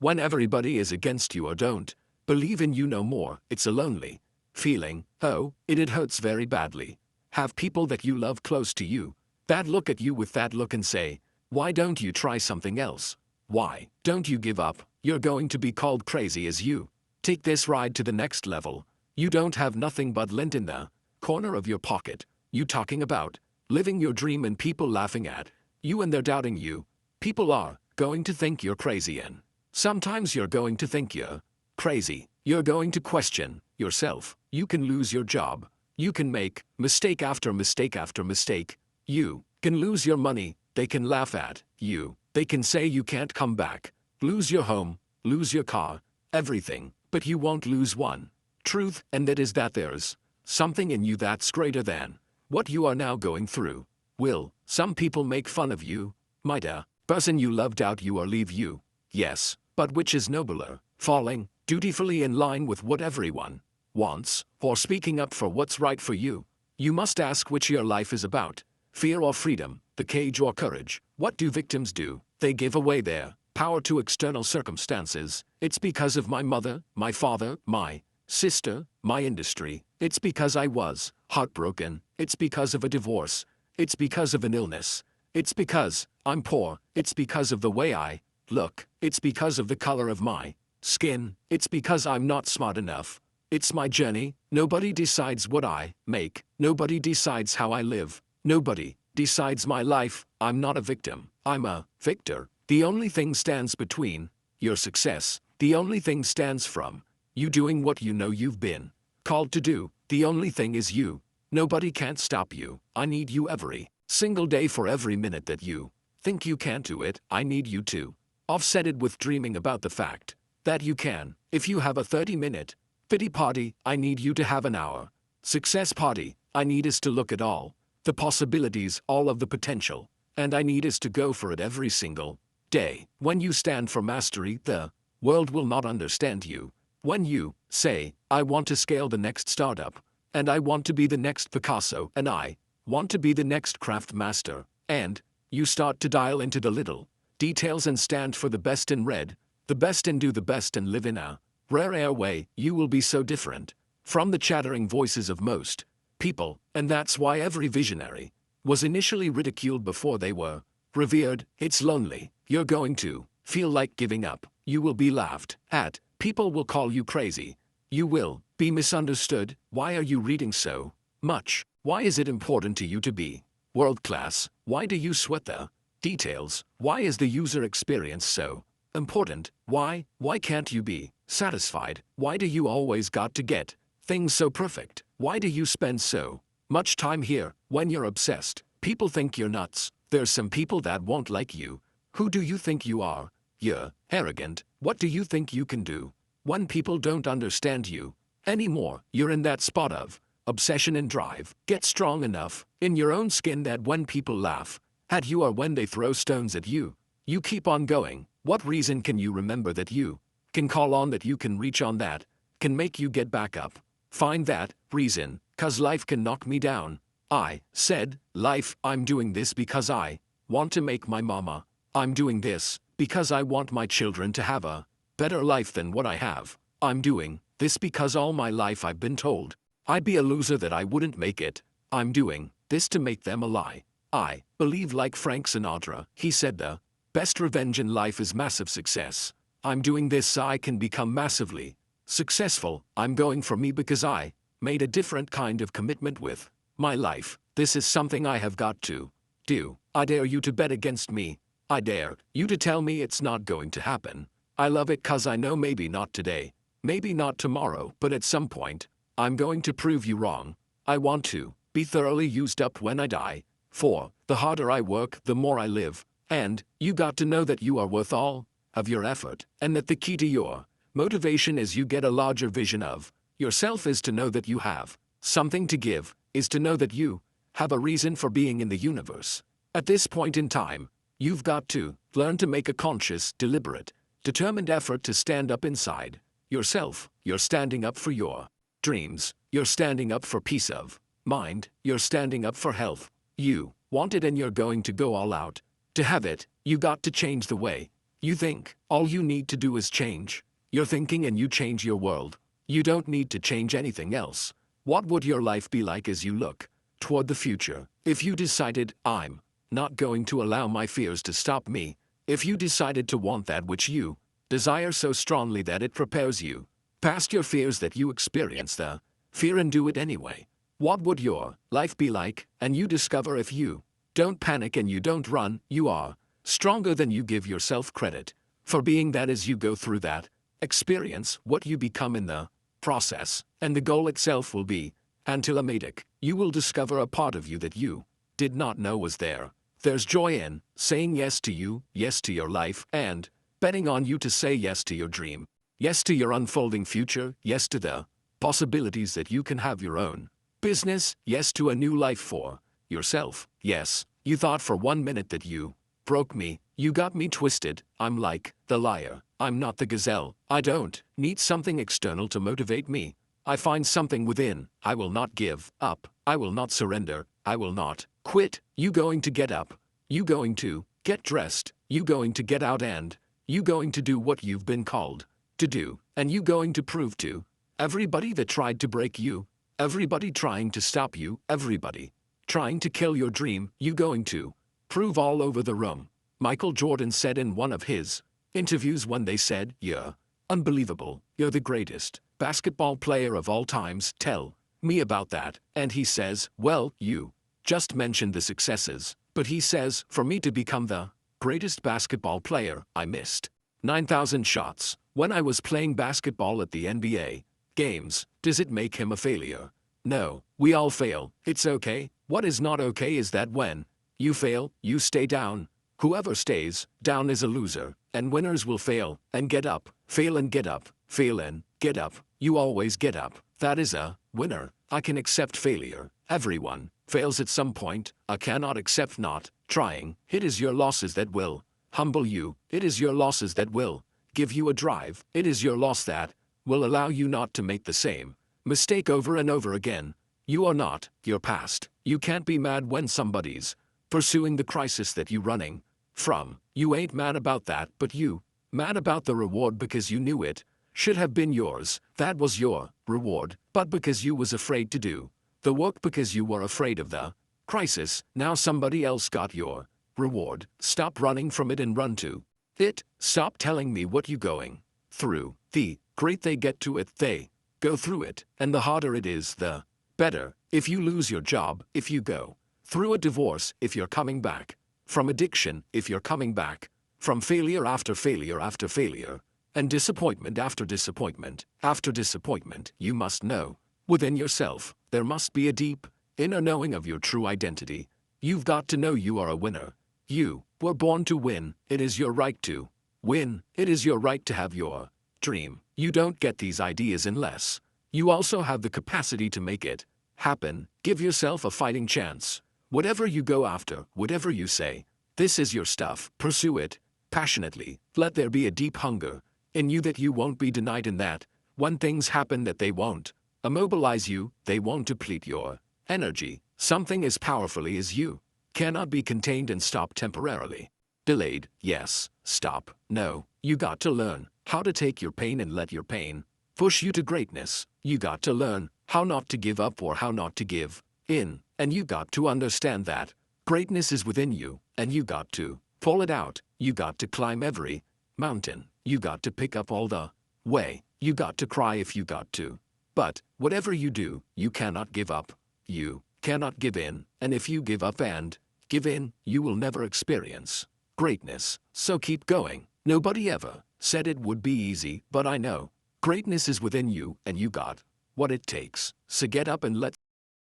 When everybody is against you or don't believe in you no more, it's a lonely feeling. Oh, it hurts very badly. Have people that you love close to you that look at you with that look and say, why don't you try something else? Why don't you give up? You're going to be called crazy as you take this ride to the next level. You don't have nothing but lint in the corner of your pocket. You talking about living your dream and people laughing at you and they're doubting you. People are going to think you're crazy, and sometimes you're going to think you're crazy. You're going to question yourself. You can lose your job. You can make mistake after mistake after mistake. You can lose your money. They can laugh at you. They can say you can't come back. Lose your home, lose your car, everything, but you won't lose one truth, and that is that there's something in you that's greater than what you are now going through. Will some people make fun of you? Might a person you love doubt you or leave you? Yes, but which is nobler, falling dutifully in line with what everyone wants, or speaking up for what's right for you? You must ask which your life is about, fear or freedom, the cage or courage. What do victims do? They give away their power to external circumstances. It's because of my mother, my father, my sister, my industry. It's because I was heartbroken. It's because of a divorce. It's because of an illness. It's because I'm poor. It's because of the way I look. It's because of the color of my skin. It's because I'm not smart enough. It's my journey. Nobody decides what I make. Nobody decides how I live. Nobody decides my life. I'm not a victim. I'm a victor. The only thing stands between your success. The only thing stands from you doing what you know you've been called to do. The only thing is you. Nobody can't stop you. I need you every single day. For every minute that you think you can't do it, I need you to offset it with dreaming about the fact that you can. If you have a 30-minute pity party, I need you to have an hour success party. I need us to look at all the possibilities, all of the potential, and I need us to go for it every single day. When you stand for mastery, the world will not understand you. When you say, I want to scale the next startup, and I want to be the next Picasso, and I want to be the next craft master, and you start to dial into the little details and stand for the best in red, the best and do the best and live in a rare air way, you will be so different from the chattering voices of most people, and that's why every visionary was initially ridiculed before they were revered. It's lonely. You're going to feel like giving up. You will be laughed at. People will call you crazy. You will be misunderstood. Why are you reading so much? Why is it important to you to be world class? Why do you sweat the details? Why is the user experience so important? Why can't you be satisfied? Why do you always got to get things so perfect? Why do you spend so much time here when you're obsessed? People think you're nuts. There's some people that won't like you. Who do you think you are? You're arrogant. What do you think you can do? When people don't understand you anymore, you're in that spot of obsession and drive. Get strong enough in your own skin that when people laugh at you or when they throw stones at you, you keep on going. What reason can you remember that you can call on, that you can reach on, that can make you get back up? Find that reason, 'cause life can knock me down. I said, life, I'm doing this because I want to make my mama. I'm doing this because I want my children to have a better life than what I have. I'm doing this because all my life I've been told I'd be a loser, that I wouldn't make it. I'm doing this to make them a lie. I believe, like Frank Sinatra, he said, the best revenge in life is massive success. I'm doing this so I can become massively successful. I'm going for me because I made a different kind of commitment with my life. This is something I have got to do. I dare you to bet against me. I dare you to tell me it's not going to happen. I love it 'cause I know maybe not today, maybe not tomorrow, but at some point, I'm going to prove you wrong. I want to be thoroughly used up when I die. For the harder I work, the more I live. And you got to know that you are worth all of your effort, and that the key to your motivation as you get a larger vision of yourself is to know that you have something to give, is to know that you have a reason for being in the universe. At this point in time, you've got to learn to make a conscious, deliberate, determined effort to stand up inside yourself. You're standing up for your dreams. You're standing up for peace of mind. You're standing up for health. You want it and you're going to go all out to have it. You got to change the way You think, all you need to do is change your thinking and you change your world. You don't need to change anything else. What would your life be like as you look toward the future if you decided, I'm not going to allow my fears to stop me? If you decided to want that which you desire so strongly that it prepares you past your fears, that you experience the fear and do it anyway, what would your life be like? And you discover, if you don't panic and you don't run, you are stronger than you give yourself credit for being. That as you go through that experience, what you become in the process, and the goal itself will be antilimadic. You will discover a part of you that you did not know was there. There's joy in saying yes to you, yes to your life, and betting on you to say yes to your dream, yes to your unfolding future, yes to the possibilities that you can have your own business, yes to a new life for yourself. Yes, you thought for 1 minute that you broke me, you got me twisted. I'm like the liar, I'm not the gazelle. I don't need something external to motivate me. I find something within. I will not give up. I will not surrender. I will not quit. You going to get up. You going to get dressed. You going to get out, and you going to do what you've been called to do. And you going to prove to everybody that tried to break you, everybody trying to stop you, everybody trying to kill your dream, you going to prove all over the room. Michael Jordan said in one of his interviews, when they said, "You're unbelievable. You're the greatest basketball player of all times. Tell me about that." And he says, "Well, you just mentioned the successes." But he says, "For me to become the greatest basketball player, I missed 9,000 shots when I was playing basketball at the NBA games." Does it make him a failure? No, we all fail. It's okay. What is not okay is that when you fail, you stay down. Whoever stays down is a loser, and winners will fail and get up, fail and get up, fail and get up. You always get up. That is a winner. I can accept failure. Everyone fails at some point. I cannot accept not trying. It is your losses that will humble you. It is your losses that will give you a drive. It is your loss that will allow you not to make the same mistake over and over again. You are not your past. You can't be mad when somebody's pursuing the crisis that you running from. You ain't mad about that, but you mad about the reward because you knew it should have been yours. That was your reward, but because you was afraid to do the work, because you were afraid of the crisis, now somebody else got your reward. Stop running from it and run to it. Stop telling me what you going through. The great they get to it, they go through it, and the harder it is, the better. If you lose your job, if you go through a divorce, if you're coming back from addiction, if you're coming back from failure after failure after failure, and disappointment after disappointment after disappointment, you must know within yourself there must be a deep inner knowing of your true identity. You've got to know you are a winner. You were born to win. It is your right to win. It is your right to have your dream. You don't get these ideas unless you also have the capacity to make it happen. Give yourself a fighting chance. Whatever you go after, whatever you say, this is your stuff. Pursue it passionately. Let there be a deep hunger in you that you won't be denied, in that when things happen that they won't immobilize you, they won't deplete your energy. Something as powerfully as you cannot be contained and stopped temporarily. Delayed, yes. Stop, no. You got to learn how to take your pain and let your pain push you to greatness. You got to learn how not to give up or how not to give in. And you got to understand that greatness is within you, and you got to pull it out. You got to climb every mountain. You got to pick up all the way. You got to cry if you got to. But whatever you do, you cannot give up. You cannot give in. And if you give up and give in, you will never experience greatness. So keep going. Nobody ever said it would be easy, but I know greatness is within you, and you got what it takes. So get up and let